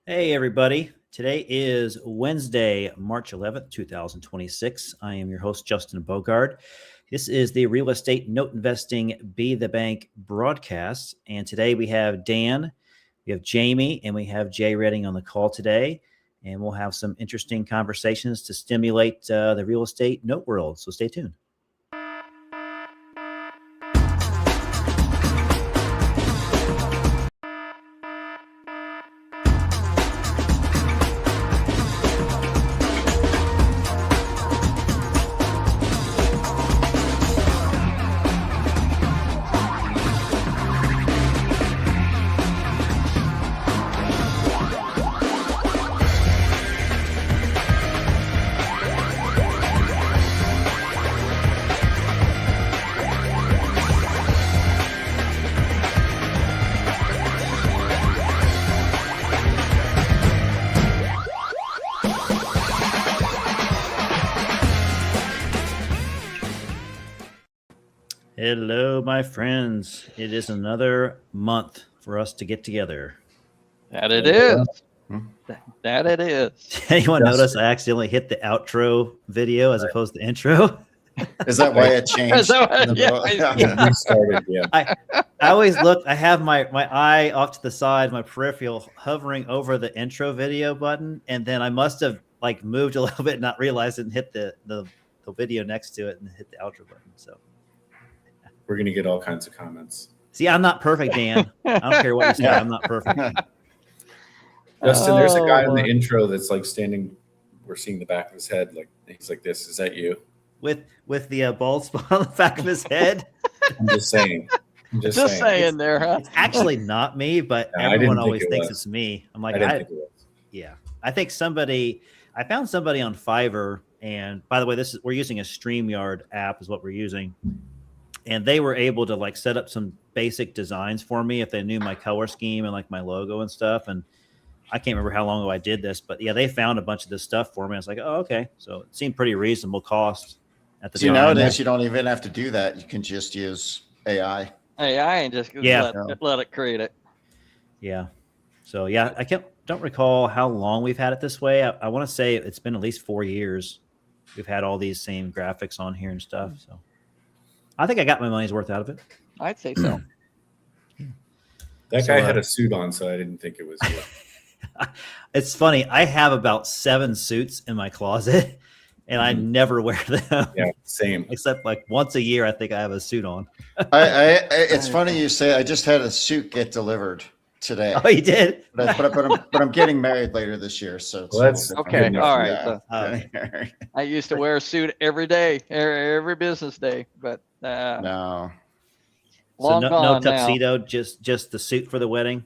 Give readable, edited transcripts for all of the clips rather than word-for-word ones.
Hey, everybody. Today is Wednesday, March 11th, 2026. I am your host, Justin Bogard. This is the Real Estate Note Investing Be the Bank broadcast. And today we have Dan, we have Jamie, and we have Jay Redding on the call today. And we'll have some interesting conversations to stimulate the real estate note world. So stay tuned. Hello, my friends. It is another month for us to get together. That it is. That it is. Anyone notice I accidentally hit the outro video as opposed to intro? Is that why it changed? Restarted, yeah. I always look, I have my eye off to the side, my peripheral hovering over the intro video button, and then I must have like moved a little bit, not realized it, and hit the video next to it and hit the outro button. So we're going to get all kinds of comments. See, I'm not perfect, Dan. I don't care what you say. I'm not perfect. Justin, there's a guy in the intro that's like standing. We're seeing the back of his head. Like he's like this. Is that you? With the bald spot on the back of his head? I'm just saying. Just saying there, huh? It's actually not me, but everyone always thinks it's me. I'm like, I think I found somebody on Fiverr. And by the way, we're using a StreamYard app is what we're using. And they were able to like set up some basic designs for me if they knew my color scheme and like my logo and stuff. And I can't remember how long ago I did this, but yeah, they found a bunch of this stuff for me. I was like, oh, okay. So it seemed pretty reasonable cost at the time. Nowadays you don't even have to do that. You can just use AI. AI and just let it create it. Yeah. So yeah, don't recall how long we've had it this way. I want to say it's been at least 4 years. We've had all these same graphics on here and stuff. So I think I got my money's worth out of it. I'd say so. That guy had a suit on, so I didn't think it was you. It's funny. I have about 7 suits in my closet, and I never wear them. Yeah, same. Except like once a year, I think I have a suit on. It's funny you say. I just had a suit get delivered today. Oh, you did? But I'm getting married later this year, so that's okay. All right. Yeah. I used to wear a suit every day, every business day, but no. So no tuxedo, just the suit for the wedding.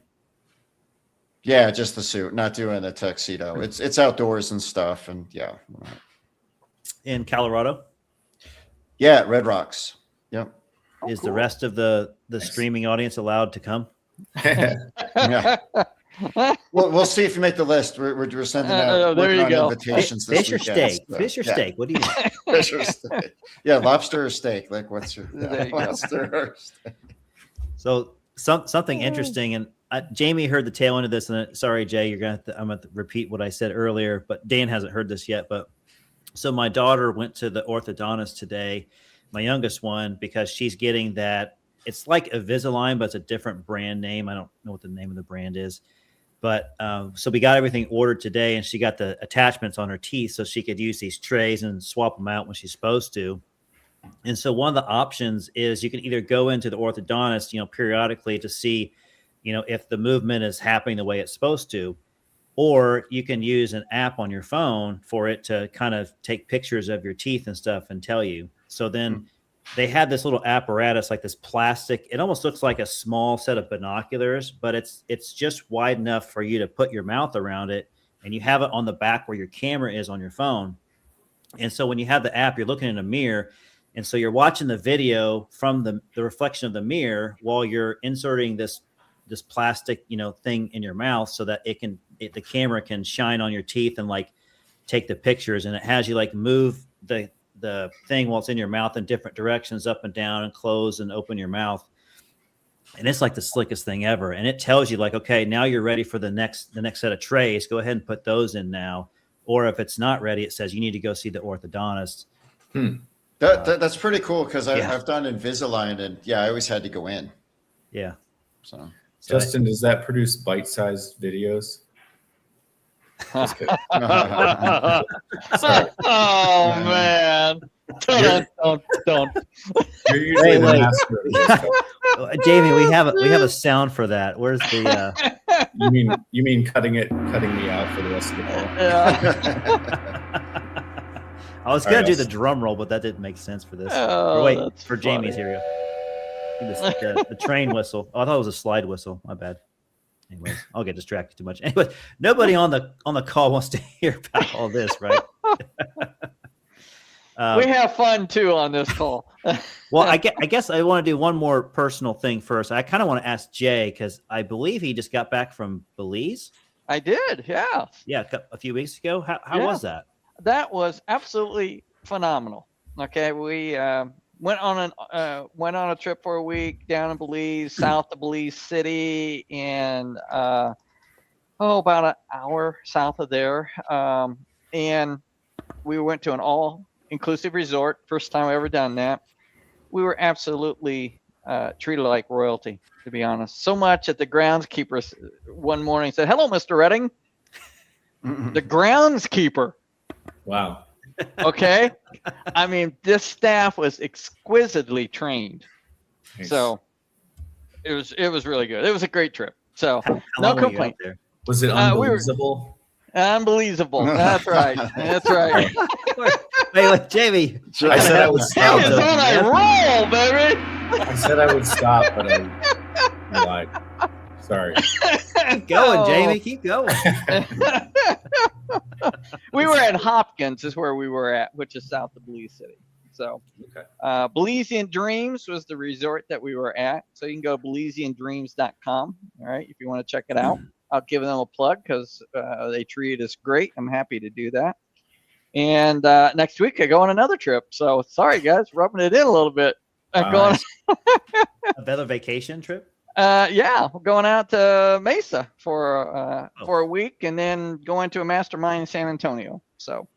Yeah, just the suit. Not doing a tuxedo. It's outdoors and stuff, and yeah. In Colorado. Yeah, Red Rocks. Yep. Is the rest of the streaming audience allowed to come? Yeah. We'll see if you make the list. We're sending out there you go. invitations Fish this or steak? So, fish or steak? What do you think? Fish or steak? Yeah, lobster or steak? Like what's your lobster or steak? So something interesting, and Jamie heard the tail end of this, and sorry, Jay, I'm going to repeat what I said earlier, but Dan hasn't heard this yet. But so my daughter went to the orthodontist today, my youngest one, because she's getting that. It's like Invisalign, but it's a different brand name. I don't know what the name of the brand is. But so we got everything ordered today, and she got the attachments on her teeth so she could use these trays and swap them out when she's supposed to. And so one of the options is you can either go into the orthodontist, periodically to see, if the movement is happening the way it's supposed to, or you can use an app on your phone for it to kind of take pictures of your teeth and stuff and tell you. So then they had this little apparatus, like this plastic. It almost looks like a small set of binoculars, but it's just wide enough for you to put your mouth around it, and you have it on the back where your camera is on your phone. And so when you have the app, you're looking in a mirror, and so you're watching the video from the reflection of the mirror while you're inserting this plastic, thing in your mouth, so that the camera can shine on your teeth and like take the pictures, and it has you like move the thing while it's in your mouth in different directions, up and down and close and open your mouth. and it's like the slickest thing ever. And it tells you like, okay, now you're ready for the next set of trays. Go ahead and put those in now. Or if it's not ready, it says you need to go see the orthodontist. That's pretty cool because Yeah. I've done Invisalign, and I always had to go in. Yeah. So Justin, does that produce bite-sized videos? Just kidding. Sorry. Oh man! Don't. You're usually the Wait. master of this stuff. Jamie, we have a sound for that. Where's the You mean cutting me out for the rest of the call? Yeah. I was gonna do the drum roll, but that didn't make sense for this. Oh, Wait, that's for Jamie's funny. here. We go. The train whistle. Oh, I thought it was a slide whistle. My bad. Anyways, I'll get distracted too much. Anyway, nobody on the call wants to hear about all this, right? We have fun too on this call. Well, I guess I want to do one more personal thing first. I kind of want to ask Jay because I believe he just got back from Belize. I did, yeah. Yeah, a few weeks ago. How Yeah. was that? That was absolutely phenomenal. Okay, we went on a trip for a week down in Belize, south of Belize City, and about an hour south of there. And we went to an all-inclusive resort. First time I ever done that. We were absolutely treated like royalty, to be honest. So much that the groundskeeper one morning said, "Hello, Mr. Redding." The groundskeeper. Wow. Okay. I mean, this staff was exquisitely trained. Nice. So it was really good. It was a great trip. So How no long were you out complaint. there? Was it we were- unbelievable? Unbelievable. That's right. That's right. Wait, Jamie. I said I would It stop. is on a roll, baby. I said I would stop, but I lied. Sorry. Keep going, Oh. Jamie. Keep going. We were at Hopkins is where we were at, which is south of Belize City. So Okay. Belizean Dreams was the resort that we were at. So you can go to BelizeanDreams.com. All right, if you want to check it out. I'll give them a plug because they treated us great. I'm happy to do that. And next week I go on another trip. So sorry guys, rubbing it in a little bit. I'm going. Nice. Another vacation trip? Yeah, we're going out to Mesa for a week, and then going to a mastermind in San Antonio. So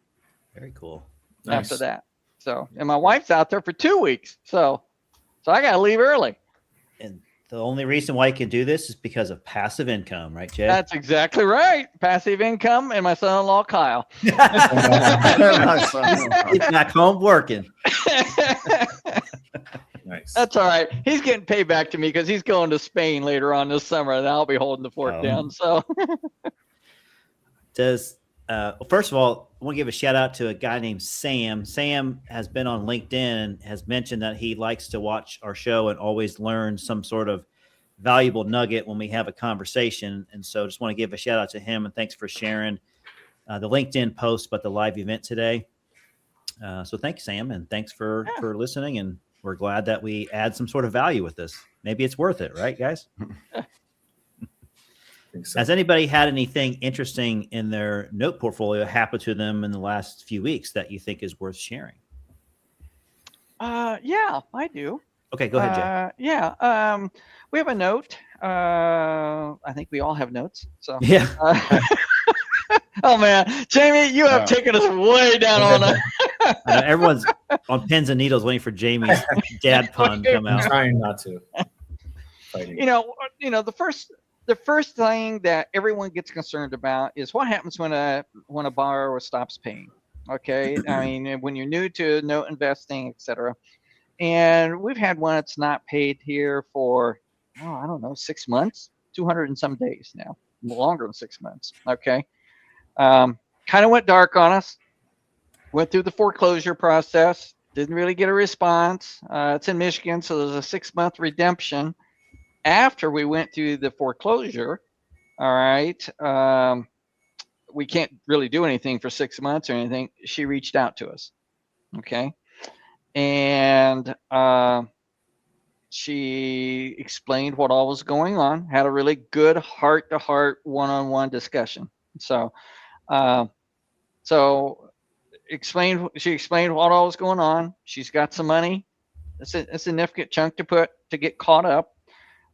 Very cool. Nice. after that, so and my wife's out there for 2 weeks. So I got to leave early. And the only reason why you can do this is because of passive income, right, Jay? That's exactly right. Passive income, and my son-in-law Kyle. He's back home working. Nice. That's all right. He's getting paid back to me because he's going to Spain later on this summer, and I'll be holding the fort Oh. down. So Does well, first of all, I want to give a shout out to a guy named Sam. Sam has been on LinkedIn and has mentioned that he likes to watch our show and always learn some sort of valuable nugget when we have a conversation. And so just want to give a shout out to him and thanks for sharing the LinkedIn post about the live event today. So thank you, Sam, and thanks for listening. And we're glad that we add some sort of value with this. Maybe it's worth it, right, guys? Think so. Has anybody had anything interesting in their note portfolio happen to them in the last few weeks that you think is worth sharing? yeah, I do. Okay, go ahead, Jay. Yeah. We have a note. I think we all have notes. So Yeah. oh man, Jamie, you have Yeah. taken us way down on a I know everyone's on pins and needles waiting for Jamie's dad pun to come I'm out. trying not to. Fighting. you know, the first thing that everyone gets concerned about is what happens when a borrower stops paying. Okay, I mean, when you're new to note investing, etc. And we've had one that's not paid here for I don't know, 6 months, 200 and some days now, longer than 6 months. Okay, kind of went dark on us. Went through the foreclosure process. Didn't really get a response. It's in Michigan, so there's a 6-month redemption. After we went through the foreclosure, all right, we can't really do anything for 6 months or anything. She reached out to us, okay, and she explained what all was going on. Had a really good heart-to-heart, one-on-one discussion. So she explained what all was going on. She's got some money. It's a significant chunk to get caught up.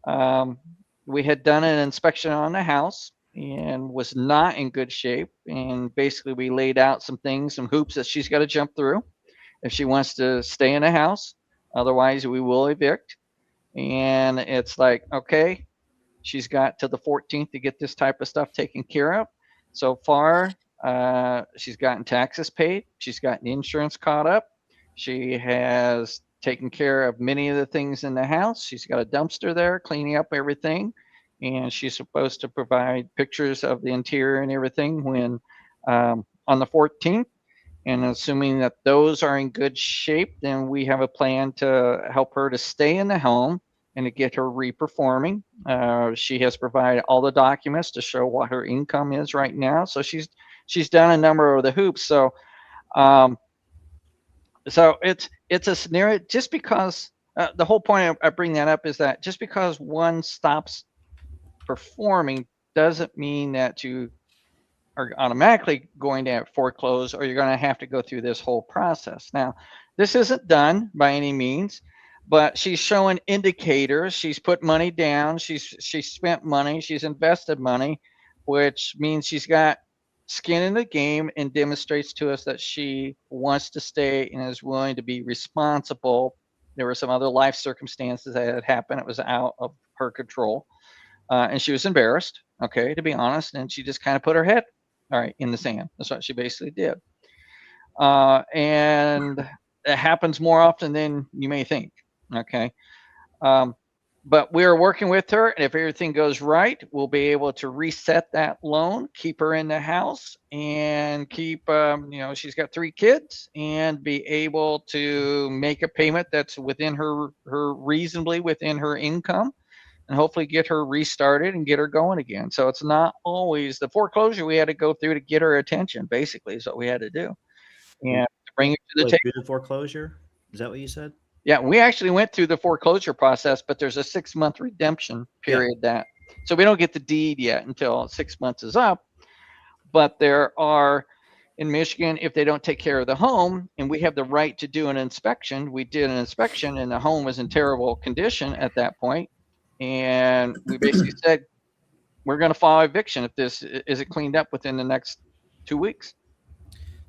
We had done an inspection on the house and was not in good shape. And basically, we laid out some things, some hoops that she's got to jump through if she wants to stay in the house. Otherwise, we will evict. And it's like, okay, she's got till the 14th to get this type of stuff taken care of. So far, she's gotten taxes paid. She's gotten insurance caught up. She has taken care of many of the things in the house. She's got a dumpster there, cleaning up everything. And she's supposed to provide pictures of the interior and everything when on the 14th. And assuming that those are in good shape, then we have a plan to help her to stay in the home and to get her reperforming. She has provided all the documents to show what her income is right now. So she's done a number of the hoops. So it's a scenario. Just because the whole point I bring that up is that just because one stops performing doesn't mean that you are automatically going to foreclose, or you're going to have to go through this whole process. Now, this isn't done by any means, but she's showing indicators. She's put money down. She's spent money. She's invested money, which means she's got skin in the game and demonstrates to us that she wants to stay and is willing to be responsible. There were some other life circumstances that had happened. It was out of her control. And she was embarrassed, okay, to be honest. And she just kind of put her head, all right, in the sand. That's what she basically did. And it happens more often than you may think, okay? But we're working with her, and if everything goes right, we'll be able to reset that loan, keep her in the house, and keep, she's got 3 kids, and be able to make a payment that's within her reasonably within her income, and hopefully get her restarted and get her going again. So it's not always the foreclosure we had to go through to get her attention, basically, is what we had to do. And to bring her to the table. Through the foreclosure? Is that what you said? Yeah, we actually went through the foreclosure process, but there's a 6-month redemption period so we don't get the deed yet until 6 months is up. But there are, in Michigan, if they don't take care of the home, and we have the right to do an inspection, we did an inspection and the home was in terrible condition at that point. And we basically said, we're going to file eviction if this isn't cleaned up within the next 2 weeks.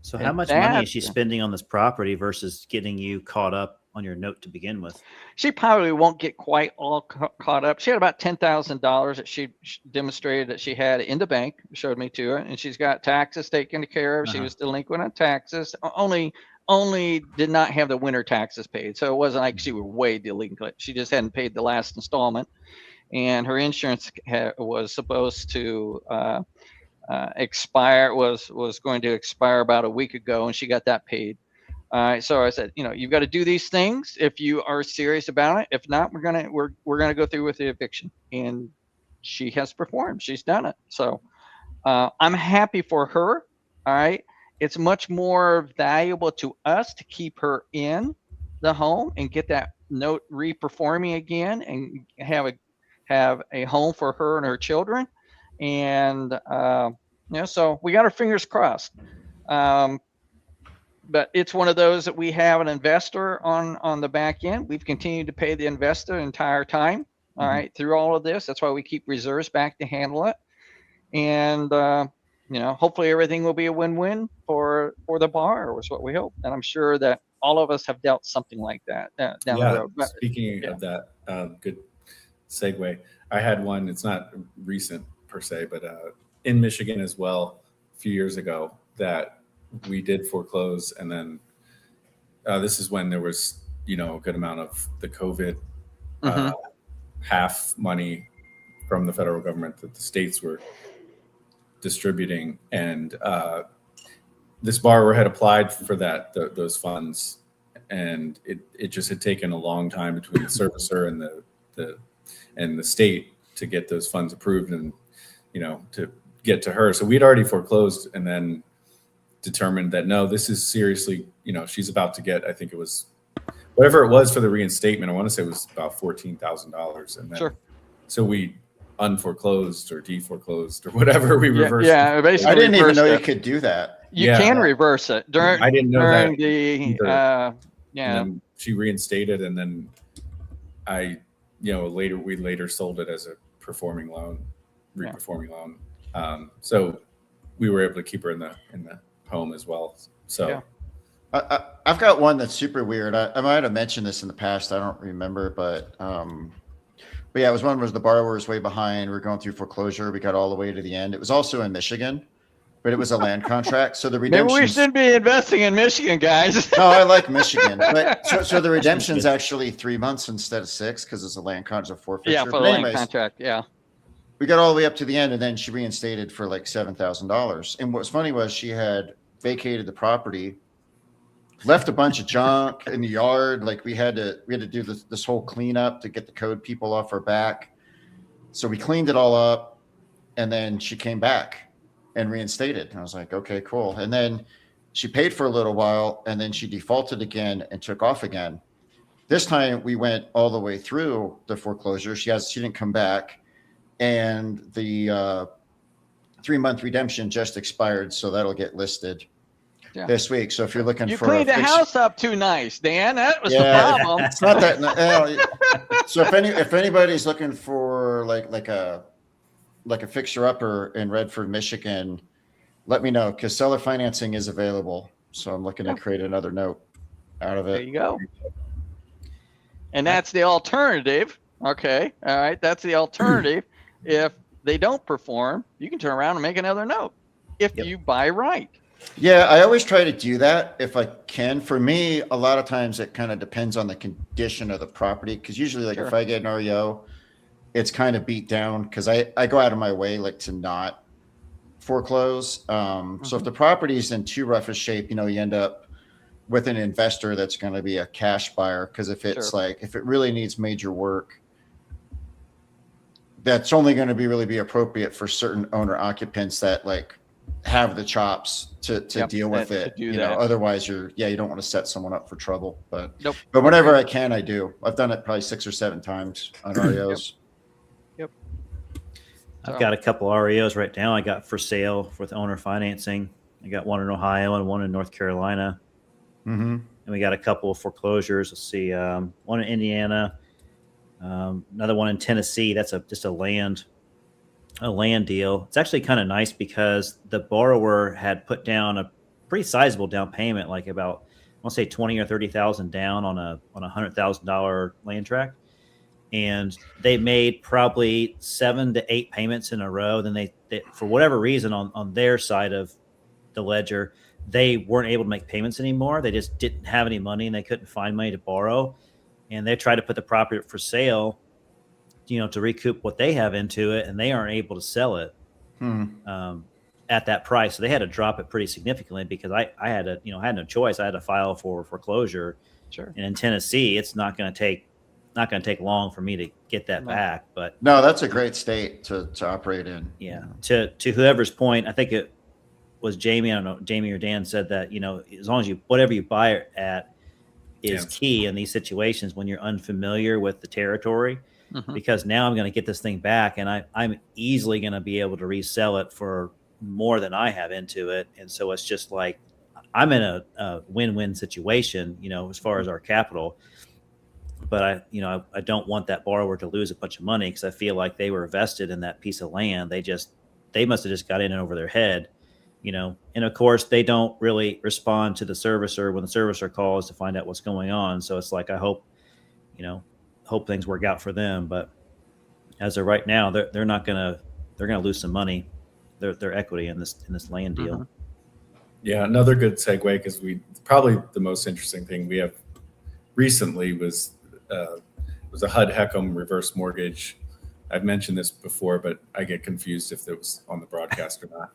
So how much money is she spending on this property versus getting you caught up on your note to begin with? She probably won't get quite all caught up. She had about $10,000 that she demonstrated that she had in the bank, showed me to it, and she's got taxes taken care of. She was delinquent on taxes, only did not have the winter taxes paid. So it wasn't like she was way delinquent. She just hadn't paid the last installment, and her insurance was supposed to expire, was going to expire about a week ago, and she got that paid. So I said, you've got to do these things if you are serious about it. If not, we're gonna go through with the eviction. And she has performed. She's done it. So I'm happy for her. All right. It's much more valuable to us to keep her in the home and get that note reperforming again, and have a home for her and her children. And so we got our fingers crossed. But it's one of those that we have an investor on the back end. We've continued to pay the investor the entire time, all right, through all of this. That's why we keep reserves back to handle it. And, hopefully everything will be a win-win for the borrower, is what we hope. And I'm sure that all of us have dealt something like that down the road. But, speaking of that, good segue. I had one, it's not recent per se, but in Michigan as well, a few years ago, that we did foreclose. And then this is when there was, a good amount of the COVID half money from the federal government that the states were distributing. And this borrower had applied for those funds, and it just had taken a long time between the servicer and the state to get those funds approved and, to get to her. So we'd already foreclosed, and then determined that no, this is seriously, she's about to get, I think it was whatever it was for the reinstatement. I want to say it was about $14,000. And then, so we unforeclosed or deforeclosed or whatever. We reversed. Yeah, basically. I didn't even know you could do that. You can reverse it during. I didn't know during that. the. And then she reinstated, and then I we later sold it as a performing loan, reperforming loan. So we were able to keep her in the home as well. So. Yeah. I've got one that's super weird. I might have mentioned this in the past. I don't remember, but yeah, it was one was the borrower was way behind. We're going through foreclosure. We got all the way to the end. It was also in Michigan, but it was a land contract. So the redemption. Maybe we shouldn't be investing in Michigan, guys. No, I like Michigan, but so the redemption's actually 3 months instead of 6 because it's a land contract, a forfeiture. Yeah, for the land contract. Yeah. We got all the way up to the end, and then she reinstated for like $7,000. And what's funny was she had vacated the property, left a bunch of junk in the yard. Like we had to do this whole cleanup to get the code people off her back. So we cleaned it all up, and then she came back and reinstated. And I was like, okay, cool. And then she paid for a little while, and then she defaulted again and took off again. This time we went all the way through the foreclosure. She didn't come back, and the 3-month redemption just expired, so that'll get listed this week. So if you're looking you for cleaned the house up too nice, Dan. That was the problem. It's not that. So if anybody's looking for like a fixer upper in Redford, Michigan, let me know because seller financing is available. So I'm looking to create another note out of it. There you go. And that's the alternative. Okay. All right. That's the alternative. If they don't perform, you can turn around and make another note if you buy right. Yeah, I always try to do that if I can. For me, a lot of times it kind of depends on the condition of the property because usually if I get an REO, it's kind of beat down because I go out of my way to not foreclose. So if the property is in too rough a shape, you end up with an investor that's going to be a cash buyer because if it's if it really needs major work, that's only going to really be appropriate for certain owner occupants that have the chops to deal with it. Otherwise you don't want to set someone up for trouble. But whenever I can, I do. I've done it probably 6 or 7 times on REOs. Yep. I've got a couple REOs right now. I got for sale with owner financing. I got one in Ohio and one in North Carolina. And we got a couple of foreclosures. Let's see, one in Indiana, another one in Tennessee. That's just a land deal. It's actually kind of nice because the borrower had put down a pretty sizable down payment, like about, I want to say 20 or 30,000 down on a $100,000 land tract. And they made probably 7 to 8 payments in a row. Then they for whatever reason on their side of the ledger, they weren't able to make payments anymore. They just didn't have any money and they couldn't find money to borrow. And they tried to put the property up for sale, to recoup what they have into it, and they aren't able to sell it at that price. So they had to drop it pretty significantly because I had to, I had no choice. I had to file for foreclosure. Sure. And in Tennessee, it's not going to take long for me to get that back. But no, that's a great state to operate in. Yeah. To whoever's point, I think it was Jamie. I don't know, Jamie or Dan said that, as long as whatever you buy it at is key in these situations when you're unfamiliar with the territory. Because now I'm going to get this thing back and I'm easily going to be able to resell it for more than I have into it. And so it's just like, I'm in a win-win situation, as far as our capital, but I don't want that borrower to lose a bunch of money because I feel like they were vested in that piece of land. They must've just got in and over their head, and of course they don't really respond to the servicer when the servicer calls to find out what's going on. So it's like, I hope things work out for them, but as of right now, they're going to lose some money, their equity in this land deal. Yeah, another good segue because probably the most interesting thing we have recently was a HUD HECM reverse mortgage. I've mentioned this before, but I get confused if it was on the broadcast or not.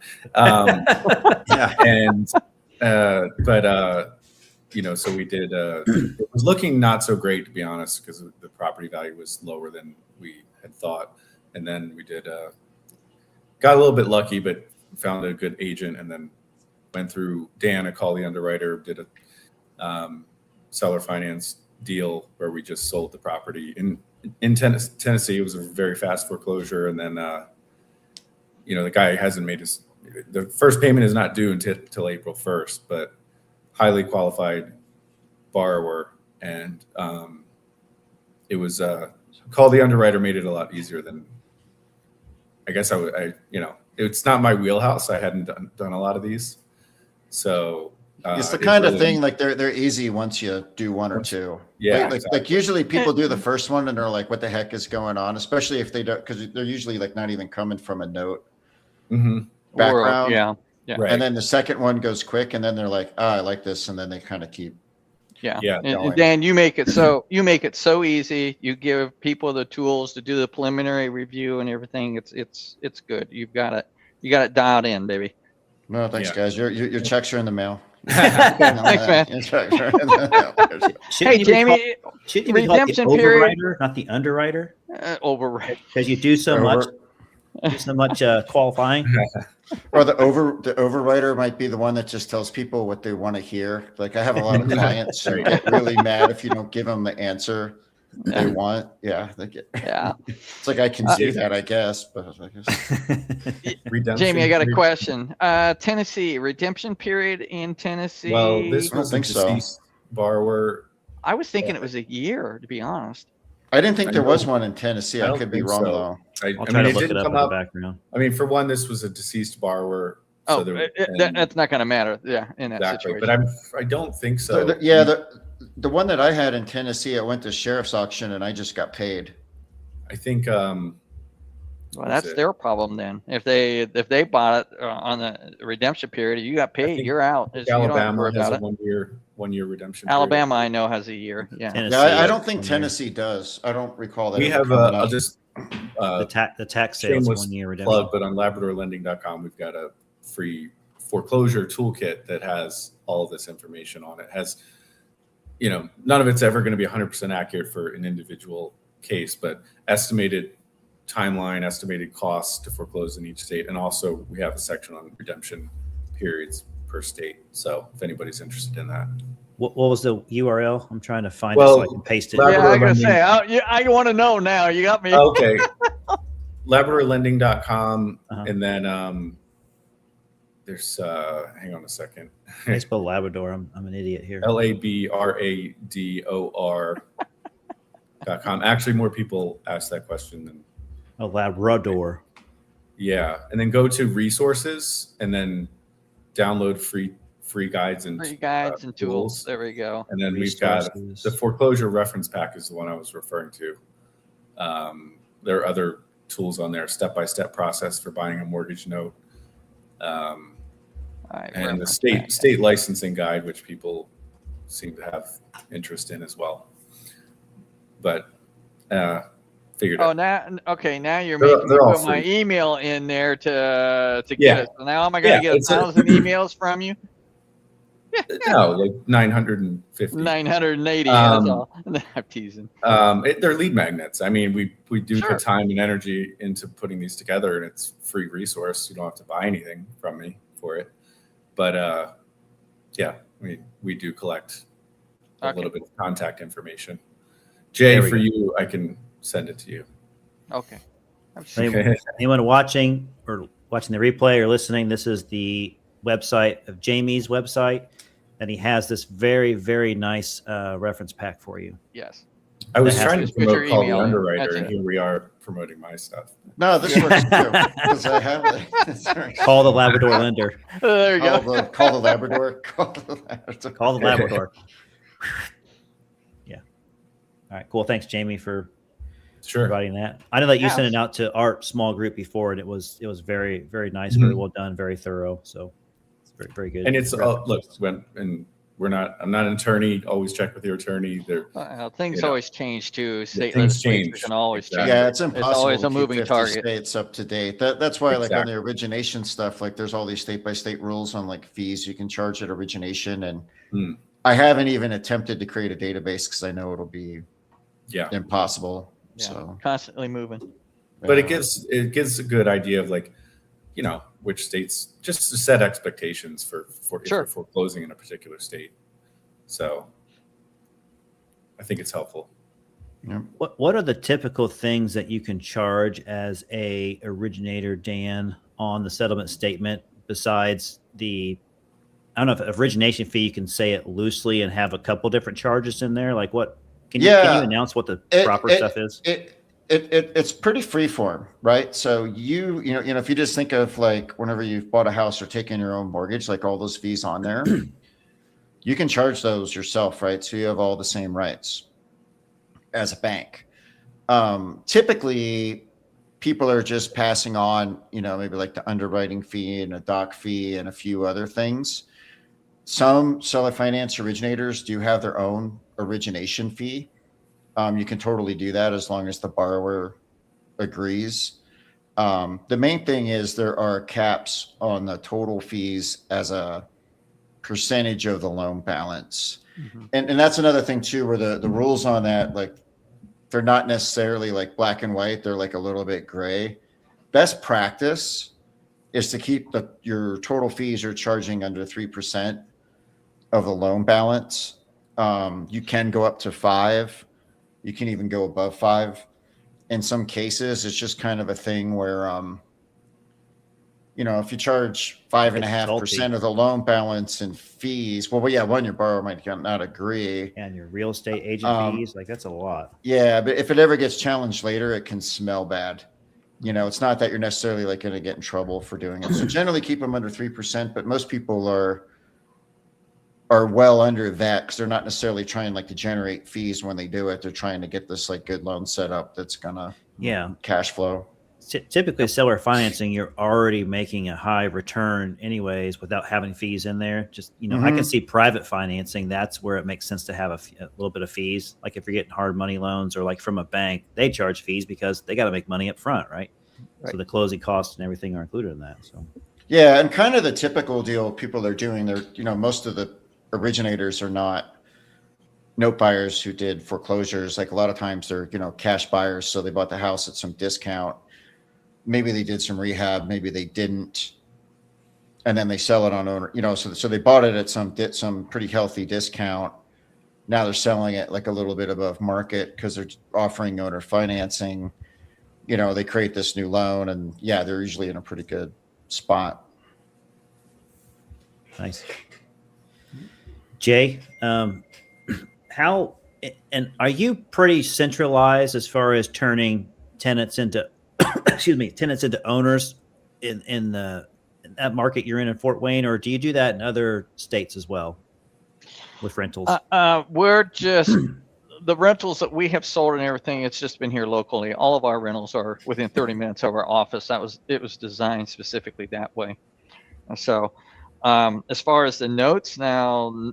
So we did, it was looking not so great, to be honest, because the property value was lower than we had thought. And then we got a little bit lucky, but found a good agent and then went through Dan, I called the underwriter, did a seller finance deal where we just sold the property in Tennessee. It was a very fast foreclosure. And then, the guy hasn't made the first payment is not due until April 1st, but highly qualified borrower. And it was call the underwriter made it a lot easier than I guess it's not my wheelhouse. I hadn't done a lot of these. So it's the kind of really, thing like they're easy once you do one or two. Yeah, like usually people do the first one and they're like, what the heck is going on? Especially if they don't, because they're usually like not even coming from a note background. Yeah. Right. And then the second one goes quick and then they're like, I like this. And then they kind of keep. Yeah. And Dan, you make it so easy. You give people the tools to do the preliminary review and everything. It's good. You got it dialed in, baby. No, thanks, guys. Your checks are in the mail. Thanks, man. Hey, Jamie, redemption period, not the underwriter, override. because you do so much qualifying. Or the overwriter might be the one that just tells people what they want to hear. Like I have a lot of clients who get really mad if you don't give them the answer they want. Yeah, it's like I can do that, I guess. But I guess. Jamie, I got a question. Tennessee redemption period in Tennessee. Well, this was a deceased borrower. I was thinking it was a year, to be honest. I didn't think there was one in Tennessee. I could be wrong though. I'll try to look it up in the background. I mean, for one, this was a deceased borrower. So that's not going to matter. Yeah, in that situation. But I don't think so. The one that I had in Tennessee, I went to sheriff's auction and I just got paid. I think. Well, that's their problem then. If they bought it on the redemption period, you got paid. You're out. Alabama has a 1 year redemption. Alabama, I know, has a year. Yeah. I don't think Tennessee does. I don't recall that. We have I'll just the tax sales 1 year redemption. Plug, but on LabradorLending.com, we've got a free foreclosure toolkit that has all of this information on it. Has none of it's ever going to be 100% accurate for an individual case, but estimated timeline, estimated costs to foreclose in each state, and also we have a section on redemption periods per state. So if anybody's interested in that. What was the URL? I'm trying to find it so I can paste it. Yeah, I gotta say, I want to know now. You got me. Okay. LabradorLending.com, and then there's hang on a second. I spell Labrador. I'm an idiot here. LABRADOR.com. Actually, more people ask that question than. Oh, Labrador. Yeah, and then go to resources, and then download free guides and tools. There we go. And then we've got the foreclosure reference pack is the one I was referring to. There are other tools on there, step-by-step process for buying a mortgage note, and the state licensing guide, which people seem to have interest in as well. But figured out. Now you're making me put my email in there to get it. So now am I going to get 1,000 emails from you? No, like 950. 980. That's all. I'm teasing. They're lead magnets. I mean, we do put time and energy into putting these together, and it's a free resource. You don't have to buy anything from me for it. But we do collect a little bit of contact information. Jay, for you, I can send it to you. Okay. Anyone watching the replay or listening, this is the website of Jamie's website, and he has this very, very nice reference pack for you. Yes. I was trying to promote Call the Underwriter, and here we are promoting my stuff. No, this works too, because I have it. Call the Labrador lender. There you go. Call the Labrador. Call the Labrador. Yeah. All right, cool. Thanks, Jamie, for providing that. I know that you sent it out to our small group before, and it was very, very nice, very well done, very thorough. So it's very, very good. And it's I'm not an attorney. Always check with your attorney. Things always change too. State things change. Can always change. Yeah, it's impossible. It's always to a moving keep 50 target. States up to date. That's why, like on the origination stuff, like there's all these state by state rules on like fees you can charge at origination, and I haven't even attempted to create a database because I know it'll be impossible. Yeah, so constantly moving. But it gives a good idea of which states, just to set expectations for foreclosing in a particular state. So I think it's helpful. Yeah. What are the typical things that you can charge as a originator, Dan, on the settlement statement besides the, I don't know if origination fee, you can say it loosely and have a couple different charges in there? Like what Can you Yeah. announce what the It- proper it- stuff is? It's pretty freeform, right? So if you just think of like whenever you've bought a house or taken your own mortgage, like all those fees on there, you can charge those yourself, right? So you have all the same rights as a bank. Typically, people are just passing on, maybe like the underwriting fee and a doc fee and a few other things. Some seller finance originators do have their own origination fee. You can totally do that as long as the borrower agrees. The main thing is there are caps on the total fees as a percentage of the loan balance. Mhm. And that's another thing too, where the rules on that, like they're not necessarily like black and white. They're like a little bit gray. Best practice is to keep your total fees you're charging under 3% of the loan balance. You can go up to 5. You can even go above 5. In some cases, it's just kind of a thing where, if you charge 5.5% of the loan balance in fees, well, yeah, your borrower might not agree. And your real estate agent fees, like that's a lot. Yeah, but if it ever gets challenged later, it can smell bad. It's not that you're necessarily like going to get in trouble for doing it. So generally keep them under 3%, but most people are well under that because they're not necessarily trying like to generate fees when they do it. They're trying to get this like good loan set up that's gonna cash flow. Typically seller financing, you're already making a high return anyways without having fees in there. Just, I can see private financing. That's where it makes sense to have a little bit of fees. Like if you're getting hard money loans or like from a bank, they charge fees because they got to make money up front, right? So the closing costs and everything are included in that. So yeah, and kind of the typical deal people are doing, they're, most of the originators are not note buyers who did foreclosures. Like a lot of times they're, cash buyers. So they bought the house at some discount. Maybe they did some rehab, maybe they didn't. And then they sell it on owner, so they bought it at some pretty healthy discount. Now they're selling it like a little bit above market because they're offering owner financing. They create this new loan and they're usually in a pretty good spot. nice. Jay, how and are you pretty centralized as far as turning tenants into tenants into owners in that market you're in Fort Wayne, or do you do that in other states as well with rentals? We're just the rentals that we have sold and everything. It's just been here locally. All of our rentals are within 30 minutes of our office. It was designed specifically that way. And so, as far as the notes now,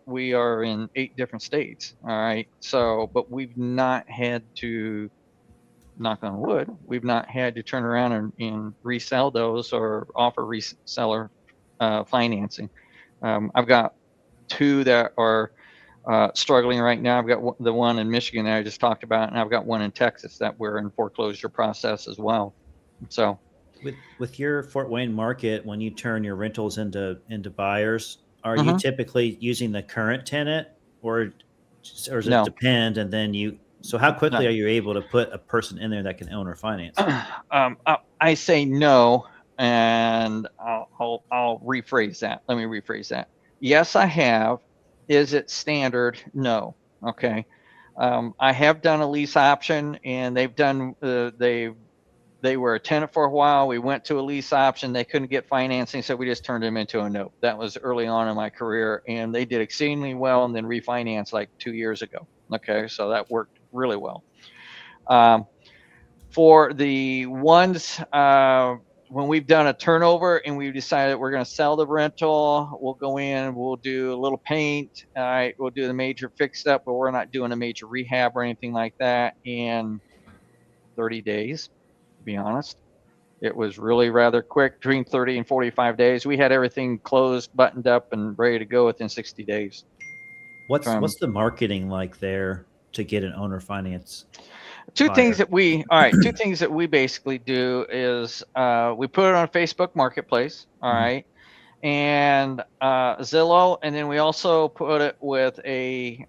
we are in 8 different states. All right. So, but we've not had to, knock on wood, we've not had to turn around and resell those or offer reseller financing. I've got 2 that are struggling right now. I've got the one in Michigan that I just talked about, and I've got one in Texas that we're in foreclosure process as well. So with your Fort Wayne market, when you turn your rentals into buyers, are you typically using the current tenant or does it depend? And then so how quickly are you able to put a person in there that can own or finance? I say no, and I'll rephrase that. Let me rephrase that. Yes, I have. Is it standard? No. Okay. I have done a lease option, and they've done they were a tenant for a while. We went to a lease option. They couldn't get financing, so we just turned them into a note. That was early on in my career, and they did exceedingly well and then refinanced like 2 years ago. Okay, so that worked really well. For the ones when we've done a turnover and we've decided we're going to sell the rental, we'll go in, we'll do a little paint. All right, we'll do the major fix up, but we're not doing a major rehab or anything like that in 30 days, to be honest. It was really rather quick, between 30 and 45 days. We had everything closed, buttoned up, and ready to go within 60 days. What's the marketing like there to get an owner finance? Two things that we basically do is we put it on Facebook Marketplace, all right, and Zillow, and then we also put it with a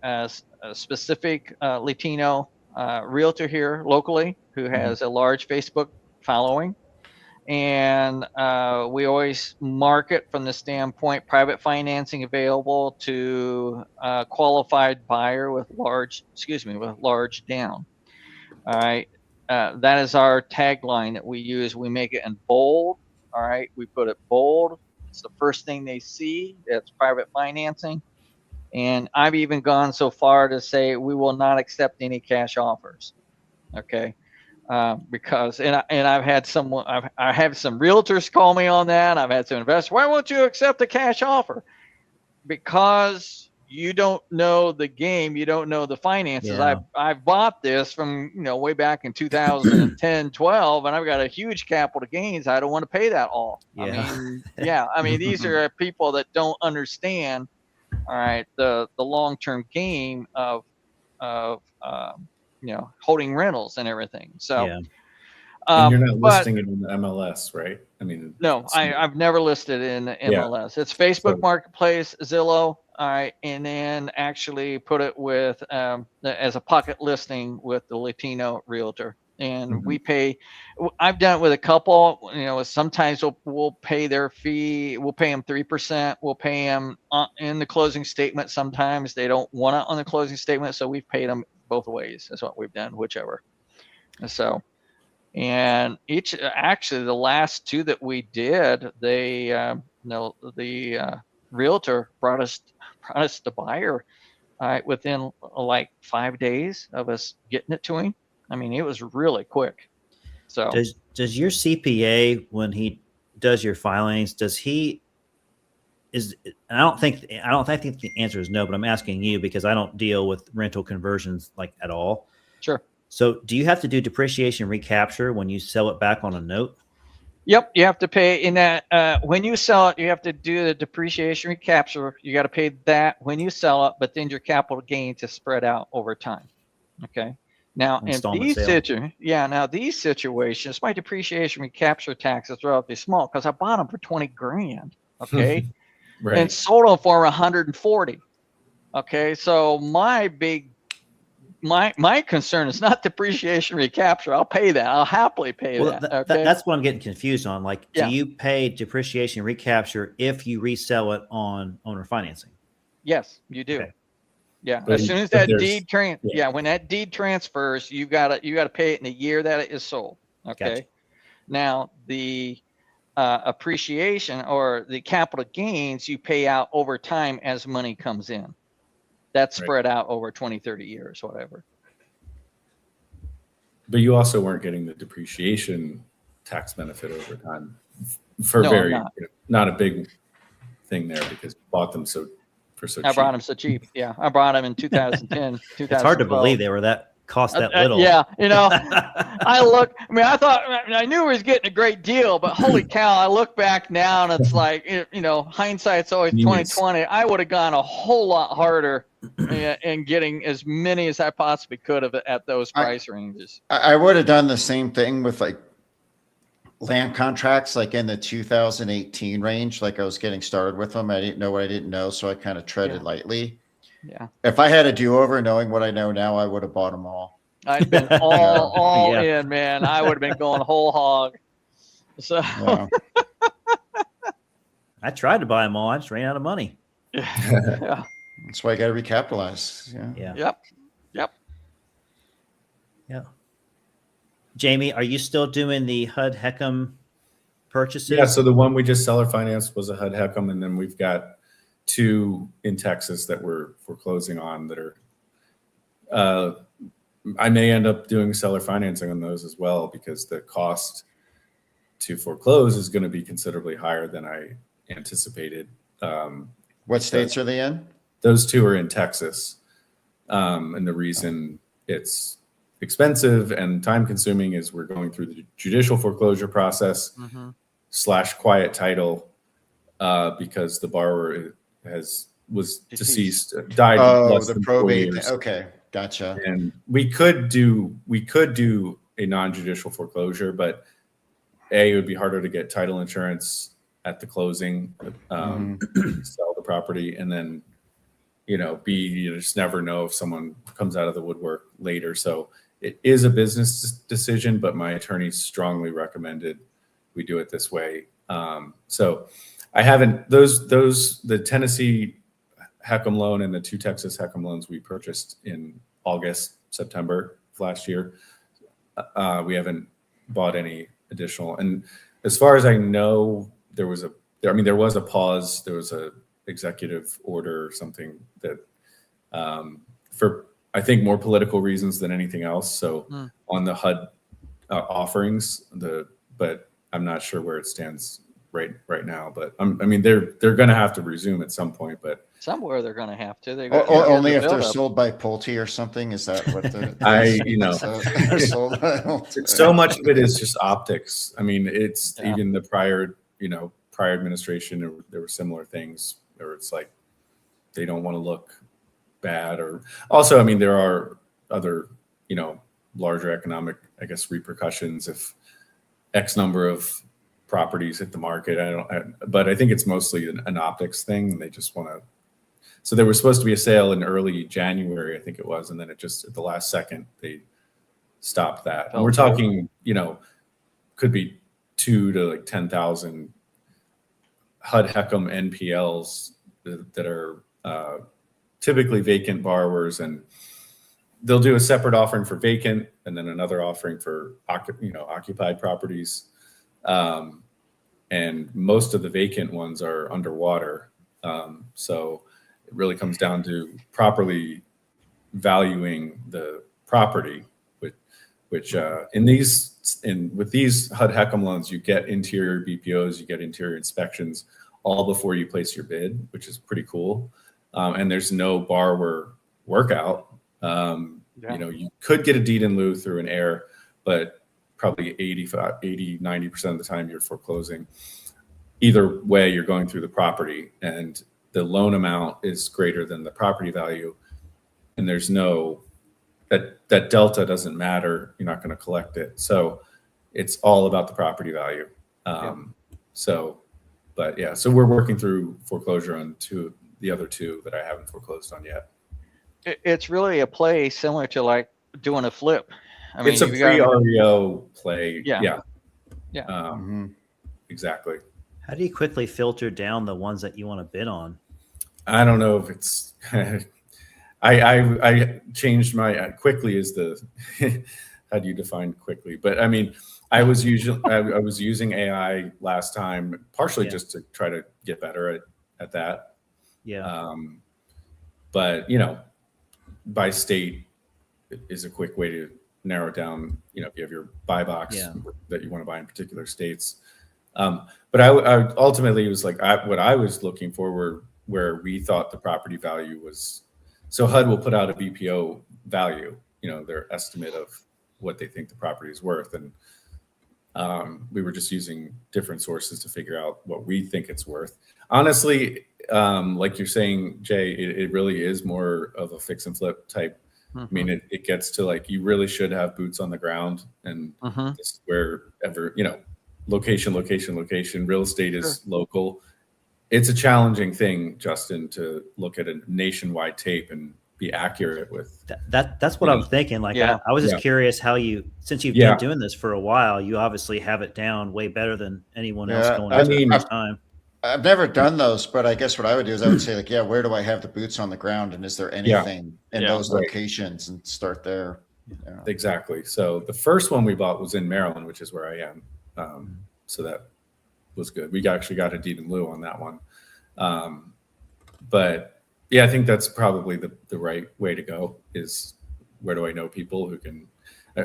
specific Latino realtor here locally who has a large Facebook following, And we always market from the standpoint private financing available to a qualified buyer with large down. All right. That is our tagline that we use. We make it in bold. All right. We put it bold. It's the first thing they see. That's private financing. And I've even gone so far to say we will not accept any cash offers. Okay. Because I've had I have some realtors call me on that. I've had some investors. Why won't you accept a cash offer? Because you don't know the game. You don't know the finances. Yeah. I've bought this from way back in 2010, 12, and I've got a huge capital gains. I don't want to pay that all. Yeah. I mean, these are people that don't understand. All right, the long-term game of holding rentals and everything. So, Yeah. And you're not listing it in the MLS, right? I mean, no, I've never listed it in the MLS. It's Facebook Marketplace, Zillow, all right, and then actually put it with as a pocket listing with the Latino realtor. And we pay. I've done it with a couple. Sometimes we'll pay their fee. We'll pay them 3%. We'll pay them in the closing statement. Sometimes they don't want it on the closing statement, so we've paid them both ways. That's what we've done, whichever. So. And actually the last two that we did, the realtor brought us the buyer within like 5 days of us getting it to him. I mean, it was really quick. So does your CPA, when he does your filings, I don't think the answer is no, but I'm asking you because I don't deal with rental conversions like at all. Sure. So do you have to do depreciation recapture when you sell it back on a note? Yep, you have to pay in that when you sell it. You have to do the depreciation recapture. You got to pay that when you sell it, but then your capital gains is spread out over time. Okay. Now these situations, my depreciation recapture tax is relatively small because I bought them for $20,000. Okay, right. And sold them for 140. Okay, so my concern is not depreciation recapture. I'll pay that. I'll happily pay that. Okay? That's what I'm getting confused on. Like, Yeah. Do you pay depreciation recapture if you resell it on owner financing? Yes, you do. Okay. Yeah. But- as soon as but that there's- when that deed transfers, you got to pay it in the year that it is sold. Okay. Gotcha. Now the appreciation or the capital gains you pay out over time as money comes in. That's spread out over 20, 30 years, whatever. But you also weren't getting the depreciation tax benefit over time not a big thing there because you bought them so cheap. I brought them so cheap. Yeah, I brought them in 2010, 2012. It's hard to believe they were that little. Yeah, I knew we was getting a great deal, but holy cow, I look back now and it's like, hindsight's always 2020. I would have gone a whole lot harder in getting as many as I possibly could have at those price ranges. I would have done the same thing with like land contracts, like in the 2018 range. Like I was getting started with them. I didn't know what I didn't know. So I kind of treaded lightly. Yeah. If I had a do-over knowing what I know now, I would have bought them all. I'd been all in, man. I would have been going whole hog. So Yeah. I tried to buy them all. I just ran out of money. yeah. That's why I got to recapitalize. Yeah. Yeah. Yep. Yeah. Jamie, are you still doing the HUD HECM purchases? Yeah. So the one we just seller financed was a HUD HECM, and then we've got 2 in Texas that we're foreclosing on that are. I may end up doing seller financing on those as well because the cost to foreclose is going to be considerably higher than I anticipated. What states are they in? Those 2 are in Texas. And the reason it's expensive and time consuming is we're going through the judicial foreclosure process / quiet title because the borrower was deceased, died. Less The than 4 probate. years. Okay. Gotcha. And we could do a non-judicial foreclosure, but it would be harder to get title insurance at the closing, sell the property, and then B, you just never know if someone comes out of the woodwork later. So it is a business decision, but my attorney strongly recommended we do it this way. So I haven't the Tennessee HECM loan and the 2 Texas HECM loans we purchased in August, September of last year. We haven't bought any additional. And as far as I know, there was a pause. There was a executive order or something that for I think more political reasons than anything else. So on the HUD offerings, but I'm not sure where it stands right now. But I mean, they're going to have to resume at some point. But somewhere they're going to have to. Or only if they're sold by Pulte or something. Is that what the so much of it is just optics. I mean, it's even the prior administration. There were similar things where it's like they don't want to look bad, or also, I mean, there are other larger economic, I guess, repercussions if X number of properties hit the market. But I think it's mostly an optics thing. They just want to. So there was supposed to be a sale in early January, I think it was, and then it just at the last second they stopped that. And we're talking, could be 2 to like 10,000 HUD HECM NPLs that are typically vacant borrowers, and they'll do a separate offering for vacant and then another offering for occupied properties. And most of the vacant ones are underwater. So it really comes down to properly valuing the property, which with these HUD HECM loans, you get interior BPOs, you get interior inspections all before you place your bid, which is pretty cool. And there's no borrower workout. You could get a deed in lieu through an heir, but probably 90% of the time you're foreclosing. Either way, you're going through the property, and the loan amount is greater than the property value. And there's no, that delta doesn't matter. You're not going to collect it. So it's all about the property value. So we're working through foreclosure on the other 2 that I haven't foreclosed on yet. It's really a play similar to like doing a flip. I mean, it's a pre-REO play. Yeah. Exactly. How do you quickly filter down the ones that you want to bid on? I don't know if it's. I changed my quickly is the. How do you define quickly? But I mean, I was using AI last time, partially just to try to get better at that. Yeah. But by state is a quick way to narrow down. If you have your buy box that you want to buy in particular states. But I ultimately, it was like what I was looking for were where we thought the property value was. So HUD will put out a BPO value, their estimate of what they think the property is worth. And we were just using different sources to figure out what we think it's worth. Honestly, like you're saying, Jay, it really is more of a fix and flip type. I mean, it gets to like, you really should have boots on the ground, and this is wherever, location, real estate is local. It's a challenging thing, Justin, to look at a nationwide tape and be accurate with that's what I'm thinking. Like, I was just curious how since you've been doing this for a while, you obviously have it down way better than anyone else going into the first time. I've never done those, but I guess what I would do is I would say, like, where do I have the boots on the ground, and is there anything in those locations, and start there. Exactly. So the first one we bought was in Maryland, which is where I am. So that was good. We actually got a deed in lieu on that one. But I think that's probably the right way to go, is where do I know people who can,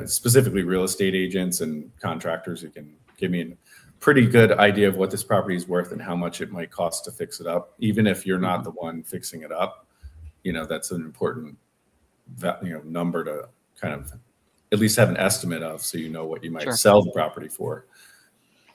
specifically real estate agents and contractors who can give me a pretty good idea of what this property is worth and how much it might cost to fix it up. Even if you're not the one fixing it up, that's an important, number to kind of at least have an estimate of, so what you might sell the property for.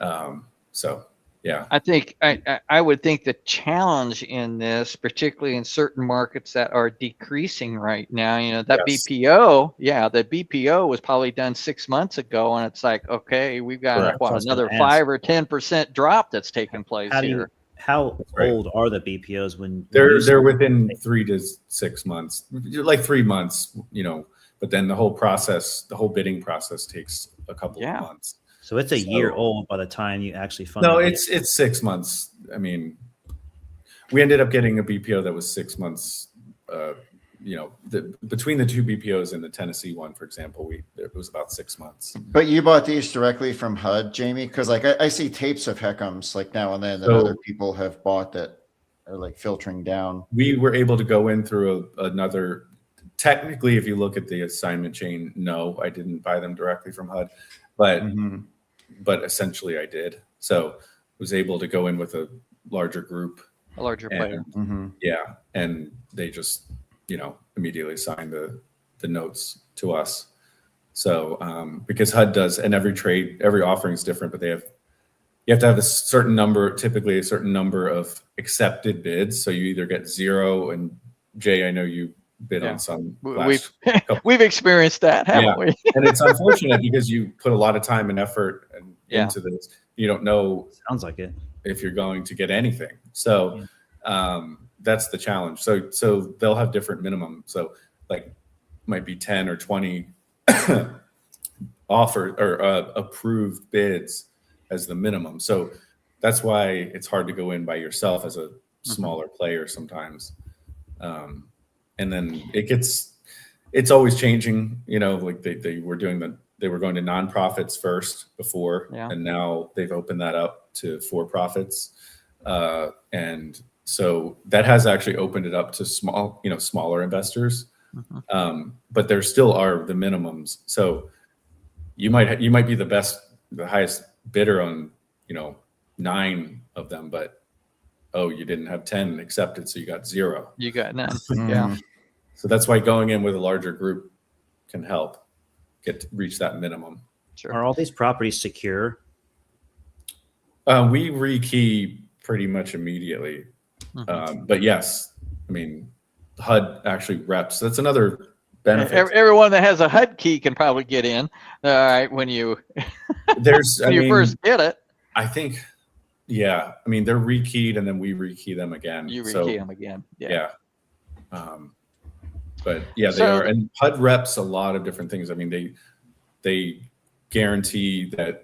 I think I would think the challenge in this, particularly in certain markets that are decreasing right now, that BPO was probably done 6 months ago, and it's like, okay, we've got another 5 or 10% drop that's taking place here. How old are the BPOs when they're within 3 to 6 months, like 3 months, but then the whole bidding process takes a couple of months. So it's a year So- old by the time you actually fund. No, the it's 6 months. I mean, we ended up getting a BPO that was 6 months. Between the two BPOs and the Tennessee one, for example, it was about 6 months. But you bought these directly from HUD, Jamie? Because like I see tapes of Heckams like now and then that So- other people have bought that are like filtering down. We were able to go in through another. Technically, if you look at the assignment chain, no, I didn't buy them directly from HUD, but Mhm. but essentially I did. So was able to go in with a larger group. A larger player. Mhm. Yeah, and they just immediately signed the notes to us. So because HUD does, and every offering is different, but you have to have a certain number, typically a certain number of accepted bids. So you either get 0, and Jay, I know you bid on some. We've experienced that, haven't we? And it's unfortunate because you put a lot of time and effort into this. You don't know Sounds like it. if you're going to get anything. So that's the challenge. So they'll have different minimum. So like might be 10 or 20 offered or approved bids as the minimum. So that's why it's hard to go in by yourself as a smaller player sometimes. And then it's always changing, like they were going to nonprofits first before, and now they've opened that up to for-profits. And so that has actually opened it up to smaller investors. But there still are the minimums. So you might be the highest bidder on, 9 of them, but you didn't have 10 accepted, so you got 0. You got none. Mhm. Yeah. So that's why going in with a larger group can help reach that minimum. Sure. Are all these properties secure? We rekey pretty much immediately. But yes, I mean, HUD actually reps. That's another benefit. Everyone that has a HUD key can probably get in. All right, when you first get it, I think, yeah. I mean, they're rekeyed and then we rekey them again. you rekey them again. Yeah. But yeah, they are. And HUD reps a lot of different things. I mean, they guarantee that,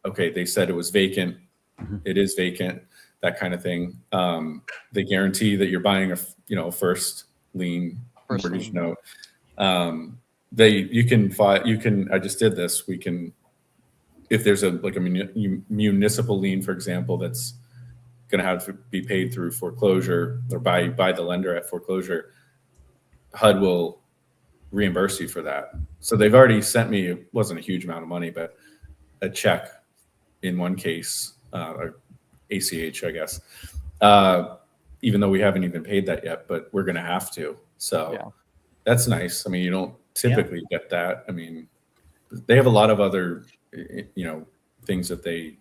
okay, they said it was vacant. It is vacant, that kind of thing. They guarantee that you're buying a first lien mortgage note. You can, I just did this. We can, if there's a municipal lien, for example, that's going to have to be paid through foreclosure or by the lender at foreclosure, HUD will reimburse you for that. So they've already sent me, it wasn't a huge amount of money, but a check in one case, or ACH, I guess, even though we haven't even paid that yet, but we're going to have to. So that's nice. I mean, you don't typically get that. I mean, they have a lot of other, things that they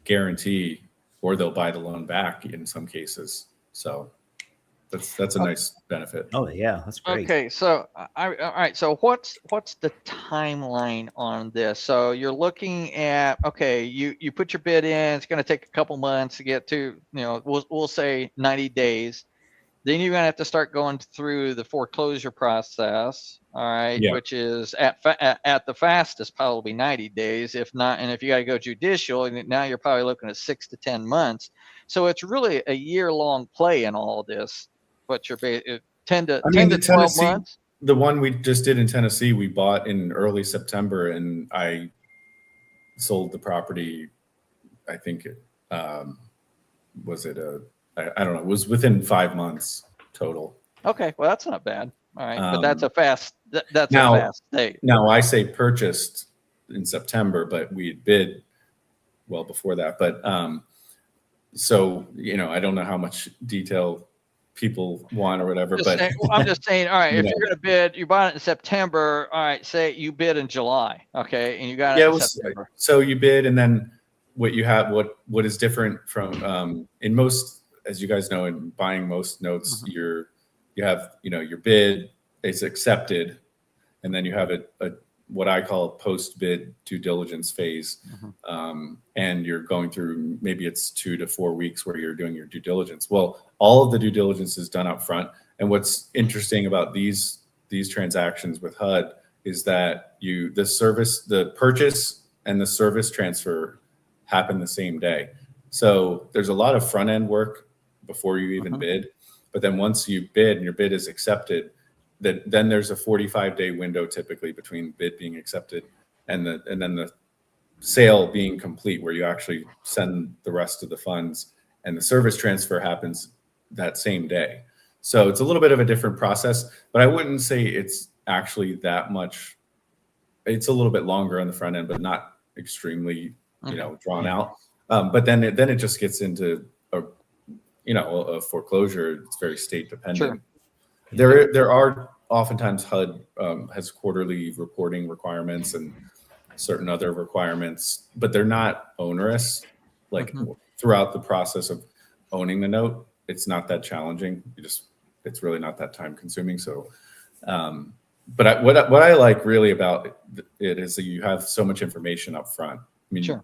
guarantee, or they'll buy the loan back in some cases. So that's a nice benefit. Oh yeah, that's great. Okay, so all right. So what's the timeline on this? So you're looking at, okay, you put your bid in. It's going to take a couple months to get to, we'll say 90 days. Then you're going to have to start going through the foreclosure process, all right, which is at the fastest probably 90 days, if not. And if you got to go judicial, now you're probably looking at 6 to 10 months. So it's really a year-long play in all of this. But you're 10 to 12 months. The one we just did in Tennessee, we bought in early September, and I sold the property. I think I don't know. It was within 5 months total. Okay, well that's not bad. All right, but that's a fast date. Now I say purchased in September, but we bid well before that. But so I don't know how much detail people want or whatever, I'm just saying, all right, if you're going to bid, you bought it in September, all right, say you bid in July, okay, and you got it in September. So you bid, and then what you have, what is different from in most, as you guys know, in buying most notes, you have your bid, it's accepted, and then you have a what I call a post-bid due diligence phase. And you're going through, maybe it's 2 to 4 weeks where you're doing your due diligence. Well, all of the due diligence is done up front. And what's interesting about these transactions with HUD is that the purchase and the service transfer happen the same day. So there's a lot of front end work before you even bid. But then once you bid and your bid is accepted, then there's a 45-day window typically between bid being accepted and then the sale being complete, where you actually send the rest of the funds, and the service transfer happens that same day. So it's a little bit of a different process, but I wouldn't say it's actually that much. It's a little bit longer on the front end, but not extremely, drawn out. But then it just gets into a foreclosure. It's very state dependent. Sure. There are oftentimes HUD has quarterly reporting requirements and certain other requirements, but they're not onerous. Like throughout the process of owning the note, it's not that challenging. It's really not that time consuming. So, but what I like really about it is that you have so much information up front. I mean,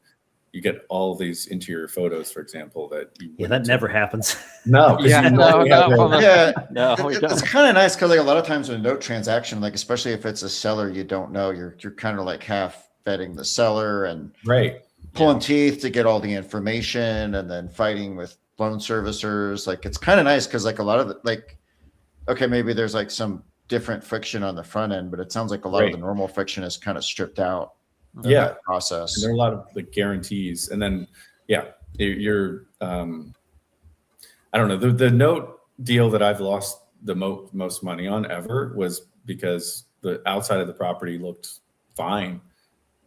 you get all these interior photos, for example, that that never happens. No, it's kind of nice because like a lot of times in a note transaction, like especially if it's a seller you don't know, you're kind of like half vetting the seller and pulling teeth to get all the information, and then fighting with loan servicers. Like it's kind of nice because like a lot of maybe there's like some different friction on the front end, but it sounds like a lot of the normal friction is kind of stripped out. That process. And there are a lot of like guarantees, and then you're I don't know, the note deal that I've lost the most money on ever was because the outside of the property looked fine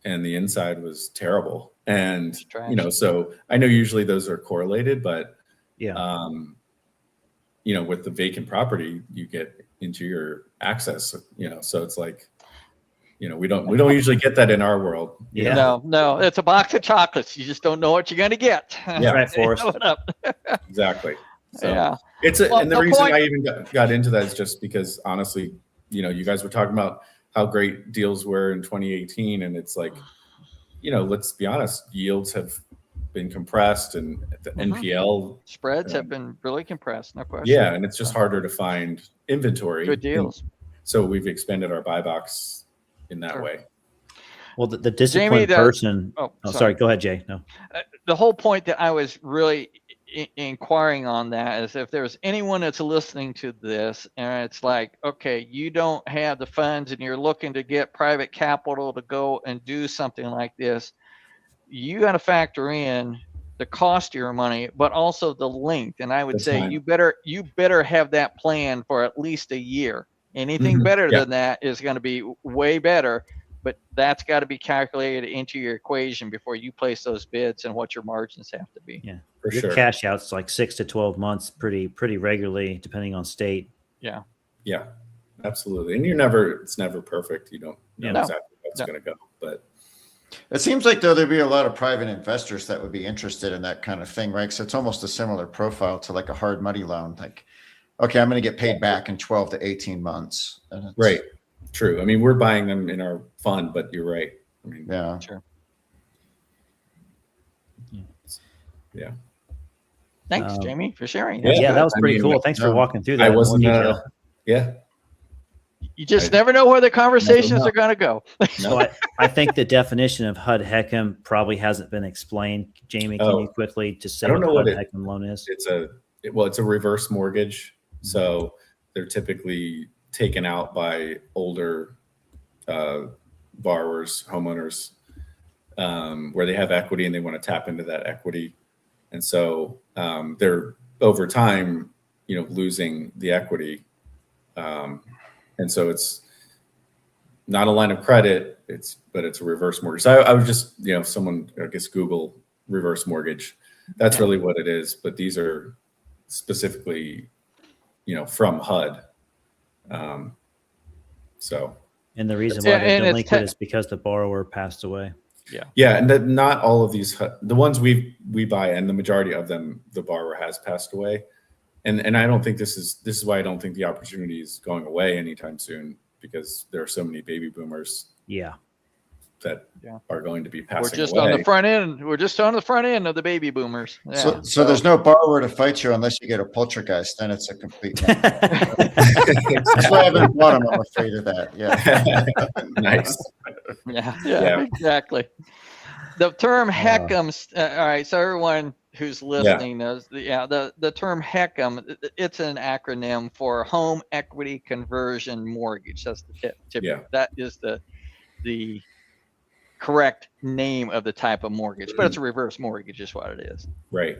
and the inside was terrible. And so I know usually those are correlated, but with the vacant property you get interior access, so it's like, we don't usually get that in our world. No, it's a box of chocolates. You just don't know what you're going to get. Yeah, right, Forrest. Exactly. So and the reason I even got into that is just because honestly, you guys were talking about how great deals were in 2018, and it's like, let's be honest, yields have been compressed, and the NPL spreads have been really compressed, no question. Yeah, and it's just harder to find inventory. Good deals. So we've expanded our buy box in that way. Well, the disciplined person. Sorry. Go ahead, Jay. No. The whole point that I was really inquiring on that is if there's anyone that's listening to this and it's like, okay, you don't have the funds and you're looking to get private capital to go and do something like this, you got to factor in the cost of your money, but also the length. And I would say you better have that plan for at least a year. Anything better than that is going to be way better, but that's got to be calculated into your equation before you place those bids and what your margins have to be. Yeah, for sure. Cash outs like 6 to 12 months, pretty regularly, depending on state. Yeah, absolutely. And it's never perfect. You don't know exactly how it's going to go, but it seems like though there'd be a lot of private investors that would be interested in that kind of thing, right? So it's almost a similar profile to like a hard money loan, like, okay, I'm going to get paid back in 12 to 18 months. Right. True. I mean, we're buying them in our fund, but you're right. I mean, sure. Yeah. Thanks, Jamie, for sharing. Yeah, that was pretty cool. Thanks for walking through that. I wasn't. You just never know where the conversations are going to go. So I think the definition of HUD HECM probably hasn't been explained. Jamie, can you quickly just say what HUD HECM loan is? It's a reverse mortgage. So they're typically taken out by older borrowers, homeowners, where they have equity and they want to tap into that equity. And so they're over time, losing the equity. And so it's not a line of credit, but it's a reverse mortgage. So I was just, someone, I guess, Google reverse mortgage. That's really what it is. But these are specifically, from HUD. And the reason why they're delinquent is because the borrower passed away. Yeah. And not all of these, the ones we buy, and the majority of them, the borrower has passed away. And I don't think this is why I don't think the opportunity is going away anytime soon, because there are so many baby boomers. That are going to be passing away. We're just on the front end of the baby boomers. Yeah. So there's no borrower to fight you unless you get a poltergeist. Then it's a complete. That's why I haven't bought them. I'm afraid of that. Yeah. Nice. Yeah, exactly. The term HECM. All right, so everyone who's listening knows. The term HECM. It's an acronym for Home Equity Conversion Mortgage. That's the tip. Yeah. That is the correct name of the type of mortgage, but it's a reverse mortgage, is what it is. Right.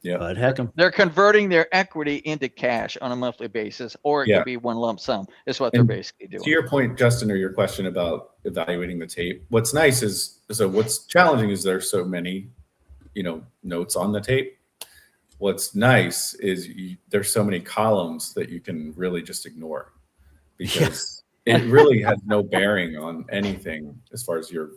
Yeah. But heck 'em. They're converting their equity into cash on a monthly basis, or it could be one lump sum. Is what they're basically doing. To your point, Justin, or your question about evaluating the tape, what's nice is, so what's challenging is there's so many, notes on the tape. What's nice is there's so many columns that you can really just ignore, because it really has no bearing on anything as far as your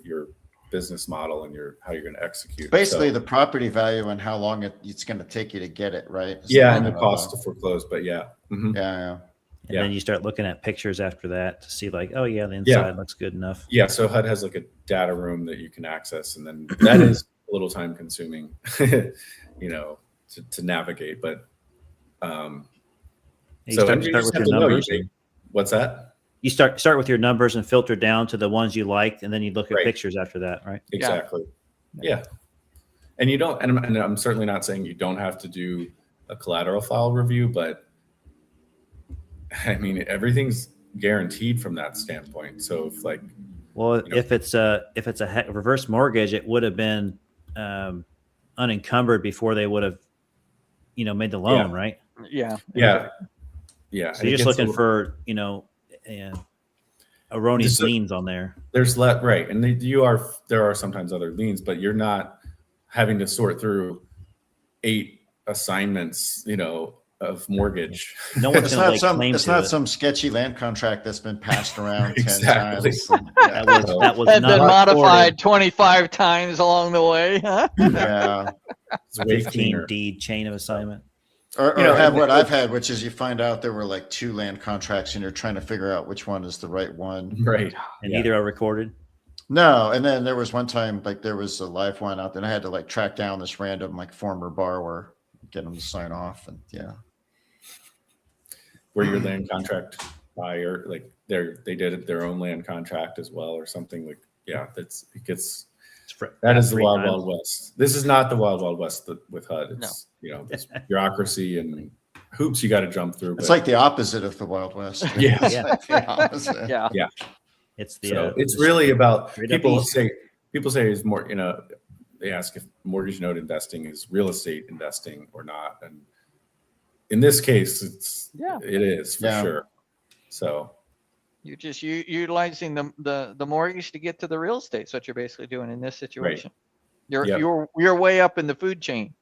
business model and how you're going to execute. Basically, the property value and how long it's going to take you to get it, right? And the cost to foreclose, but yeah. Mm-hmm. Yeah. And then you start looking at pictures after that to see like, oh yeah, the inside looks good enough. Yeah. So HUD has like a data room that you can access, and then that is a little time consuming, to navigate. But You start with your numbers. What's that? You start with your numbers and filter down to the ones you like, and then you look at pictures after that, right? Exactly. Yeah. And you don't, and I'm certainly not saying you don't have to do a collateral file review, but I mean, everything's guaranteed from that standpoint. So if it's a reverse mortgage, it would have been unencumbered before they would have, made the loan, right? Yeah. Yeah. Yeah. So you're just looking for, erroneous liens on there. There's right, and there are sometimes other liens, but you're not having to sort through 8 assignments, of mortgage. No one's it's not some sketchy land contract that's been passed around 10 times. That was has not been modified 25 times along the way. Huh? Yeah. It's a 15 deed chain of assignment. Or have what I've had, which is you find out there were like 2 land contracts and you're trying to figure out which one is the right one. Right. And neither are recorded. No. And then there was one time, like there was a live one out there and I had to track down this random former borrower, get them to sign off. And Were your land contract buyer, they did their own land contract as well or something that is the wild, wild west. This is not the wild, wild west with HUD. It's, this bureaucracy and hoops you got to jump through. It's like the opposite of the Wild West. Yeah. Yeah. It's it's really about people say is more, they ask if mortgage note investing is real estate investing or not. And in this case, it is for sure. So you're just utilizing the mortgage to get to the real estate. That's what you're basically doing in this situation. Right. You're way up in the food chain.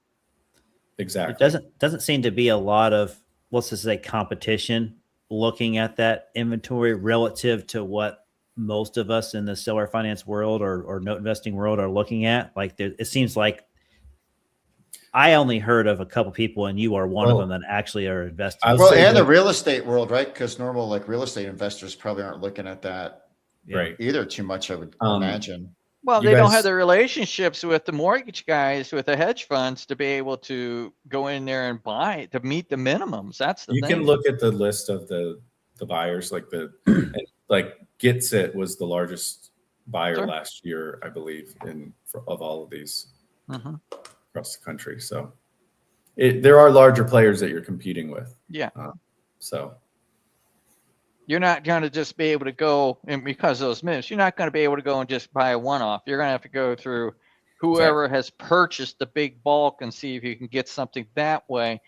Exactly. It doesn't seem to be a lot of, let's just say, competition looking at that inventory relative to what most of us in the seller finance world or note investing world are looking at. It seems like I only heard of a couple people, and you are one of them that actually are investing. And the real estate world, right? Because normal real estate investors probably aren't looking at that either too much, I would imagine. Well, they don't have the relationships with the mortgage guys, with the hedge funds to be able to go in there and buy to meet the minimums. That's the thing. You can look at the list of the buyers, Gets It was the largest buyer last year, I believe, of all of these across the country. So there are larger players that you're competing with. Yeah. So you're not going to just be able to go, and because of those minutes, you're not going to be able to go and just buy a one-off. You're going to have to go through whoever has purchased the big bulk and see if you can get something that way.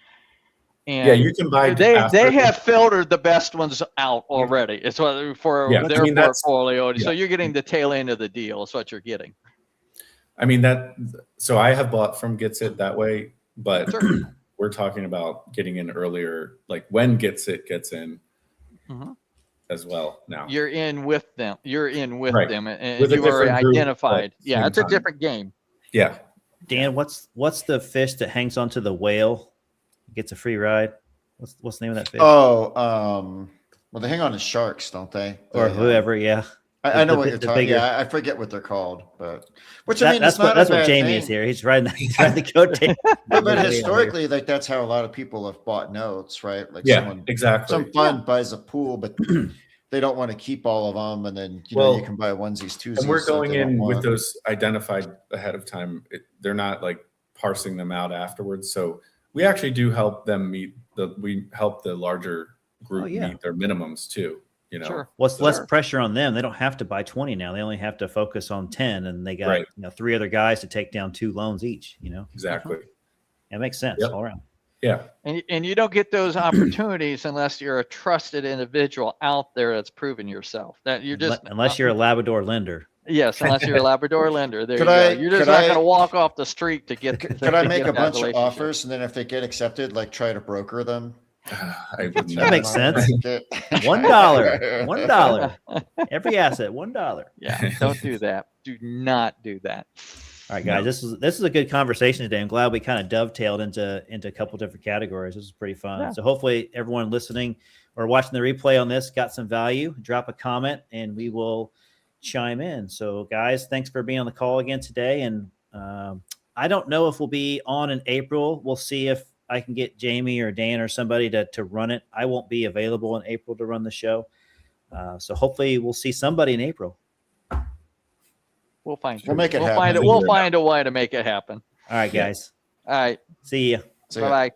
And you can buy. They have filtered the best ones out already. It's what for their portfolio. Yeah. So you're getting the tail end of the deal. Is what you're getting. I mean so I have bought from Gets It that way, but we're talking about getting in earlier, when Gets It gets in. As well now. You're in with them. You're in with them, and you are identified. Yeah, it's a different game. Yeah. Dan, what's the fish that hangs onto the whale, gets a free ride? What's the name of that fish? Well, they hang on to sharks, don't they? Or whoever, yeah. I know what you're talking. Yeah, I forget what they're called, but that's what Jamie is here. He's riding the coattail. But historically, that's how a lot of people have bought notes, right? Exactly. Some fund buys a pool, but they don't want to keep all of them, and then you Well, can buy onesies, twosies. And we're that going they don't in with want. those identified ahead of time. They're not like parsing them out afterwards. So we actually do help them we help the larger group meet their minimums too. You know, Sure. What's less pressure on them? They don't have to buy 20 now. They only have to focus on 10, and they got 3 other guys to take down 2 loans each. Exactly. That makes sense all around. Yeah. And you don't get those opportunities unless you're a trusted individual out there that's proven yourself. That you're just unless you're a Labrador lender. Yes, unless you're a Labrador lender. There Could you go. I- You're just could not I- going to walk off the street to get. Could I make get a that bunch of relationship. offers, and then if they get accepted, like try to broker them? I would That makes sense. $1. $1. Every asset, $1. Yeah, don't do that. Do not do that. All right, guys, this is a good conversation today. I'm glad we kind of dovetailed into a couple different categories. This is pretty fun. Yeah. So hopefully everyone listening or watching the replay on this got some value. Drop a comment and we will chime in. So guys, thanks for being on the call again today. And I don't know if we'll be on in April. We'll see if I can get Jamie or Dan or somebody to run it. I won't be available in April to run the show. So hopefully we'll see somebody in April. We'll find. We'll make it we'll happen. We'll find a way to make it happen. All right, guys. All right. See ya. So, yeah. Bye bye.